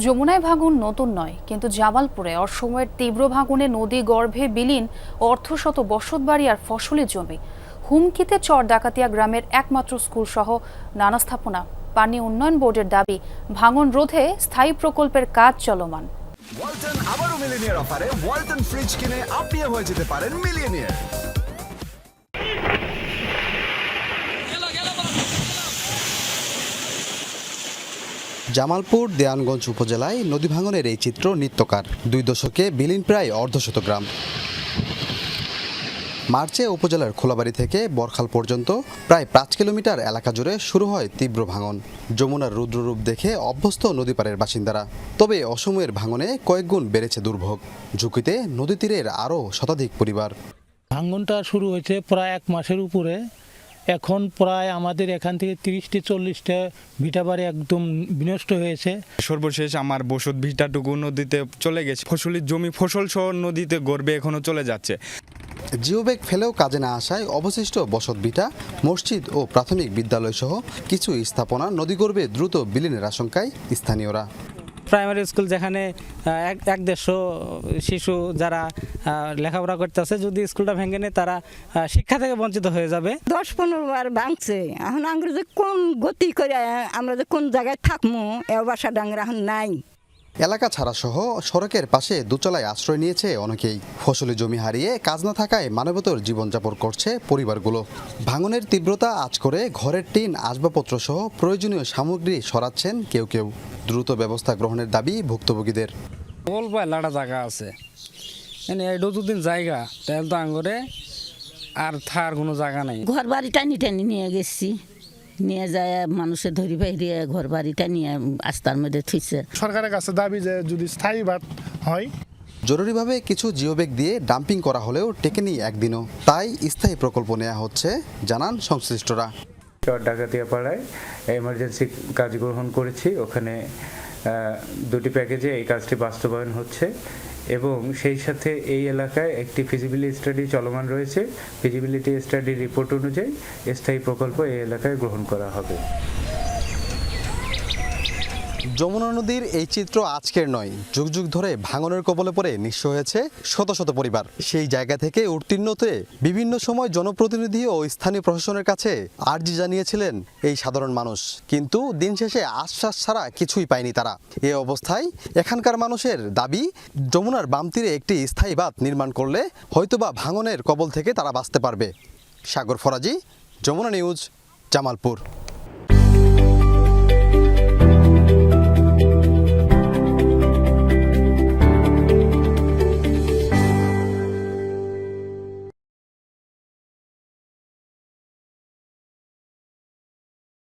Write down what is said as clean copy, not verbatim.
যমুনায় ভাঙন নতুন নয়, কিন্তু জামালপুরে অসময়ের তীব্র ভাঙনে নদী গর্ভে বিলীন অর্ধশত বসতবাড়ি আর ফসলি জমি। হুমকিতে চর ডাকাতিয়া গ্রামের একমাত্র স্কুল সহ নানা স্থাপনা। পানি উন্নয়ন বোর্ডের দাবি, ভাঙন রোধে স্থায়ী প্রকল্পের কাজ চলমান। ওয়ালটন আবারও মিলিয়নিয়ার অফারে ওয়ালটন ফ্রিজ কিনে আপনিও হয়ে যেতে পারেন মিলিয়নিয়ার। জামালপুর দেওয়ানগঞ্জ উপজেলায় নদী ভাঙনের এই চিত্র নিত্যকার। 2 দশকে বিলীন প্রায় অর্ধশত গ্রাম। মার্চে উপজেলার খোলাবাড়ি থেকে বরখাল পর্যন্ত প্রায় 5 কিলোমিটার এলাকা জুড়ে শুরু হয় তীব্র ভাঙন। যমুনার রুদ্ররূপ দেখে অভ্যস্ত নদীপাড়ের বাসিন্দারা। তবে অসময়ের ভাঙনে কয়েকগুণ বেড়েছে দুর্ভোগ। ঝুঁকিতে নদী তীরের আরও শতাধিক পরিবার। ভাঙনটা শুরু হয়েছে প্রায় 1 মাসের উপরে। এখন প্রায় আমাদের এখান থেকে 30-40টা ভিটাবাড়ি একদম বিনষ্ট হয়েছে। সর্বশেষ আমার বসত ভিটাটুকু নদীতে চলে গেছে। ফসলের জমি ফসল সহ নদীতে গর্বে এখনো চলে যাচ্ছে। জিওব্যাগ ফেলেও কাজে না আসায় অবশিষ্ট বসত ভিটা, মসজিদ ও প্রাথমিক বিদ্যালয় সহ কিছু স্থাপনা নদীগর্ভে দ্রুত বিলীনের আশঙ্কায় স্থানীয়রা। প্রাইমারি স্কুল যেখানে 150 শিশু যারা লেখাপড়া করতেছে, যদি স্কুলটা ভেঙে নেয় তারা শিক্ষা থেকে বঞ্চিত হয়ে যাবে। 10-15 বার ভাঙছে। এখন আমরা যে কোন গতি করে আমরা যে কোন জায়গায় থাকবো এ বাসা ডাঙ্গর এখন নাই। এলাকা ছাড়া সহ সড়কের পাশে দোতলায় আশ্রয় নিয়েছে অনেকেই। ফসলি জমি হারিয়ে কাজ না থাকায় মানবেতর জীবনযাপন করছে পরিবারগুলো। ভাঙনের তীব্রতা আঁচ করে ঘরের টিন, আসবাবপত্র সহ প্রয়োজনীয় সামগ্রী সরাচ্ছেন কেউ কেউ। দ্রুত ব্যবস্থা গ্রহণের দাবি ভুক্তভোগীদের। অল্প লাড়া জায়গা আছে, মানে এই দুদিন জায়গা তেল তো আঙ্গরে আর থার কোনো জায়গা নাই। ঘর বাড়ি টানি টানি নিয়ে গেছি, নিয়ে যায় মানুষের ধরি বাইরে ঘর বাড়িটা নিয়ে আস্তার মধ্যে থুইছে। সরকারের কাছে দাবি যে যদি স্থায়ী বাদ হয়। জরুরিভাবে কিছু জিওব্যাগ দিয়ে ডাম্পিং করা হলেও টেকেনি একদিনও, তাই স্থায়ী প্রকল্প নেওয়া হচ্ছে জানান সংশ্লিষ্টরা। চর ডাকাতিয়া পাড়ায় এমার্জেন্সি কাজ গ্রহণ করেছি। ওখানে 2টি প্যাকেজে এই কাজটি বাস্তবায়ন হচ্ছে এবং সেই সাথে এই এলাকায় একটি ফিজিবিলিটি স্টাডি চলমান রয়েছে। ফিজিবিলিটি স্টাডি রিপোর্ট অনুযায়ী স্থায়ী প্রকল্প এই এলাকায় গ্রহণ করা হবে। যমুনা নদীর এই চিত্র আজকের নয়, যুগ যুগ ধরে ভাঙনের কবলে পড়ে নিঃস্ব হয়েছে শত শত পরিবার। সেই জায়গা থেকে উত্তীর্ণ হতে বিভিন্ন সময় জনপ্রতিনিধি ও স্থানীয় প্রশাসনের কাছে আর্জি জানিয়েছিলেন এই সাধারণ মানুষ, কিন্তু দিন শেষে আশ্বাস ছাড়া কিছুই পায়নি তারা। এ অবস্থায় এখানকার মানুষের দাবি, যমুনার বাম তীরে একটি স্থায়ী বাঁধ নির্মাণ করলে হয়তোবা ভাঙনের কবল থেকে তারা বাঁচতে পারবে। সাগর ফরাজি, যমুনা নিউজ, জামালপুর।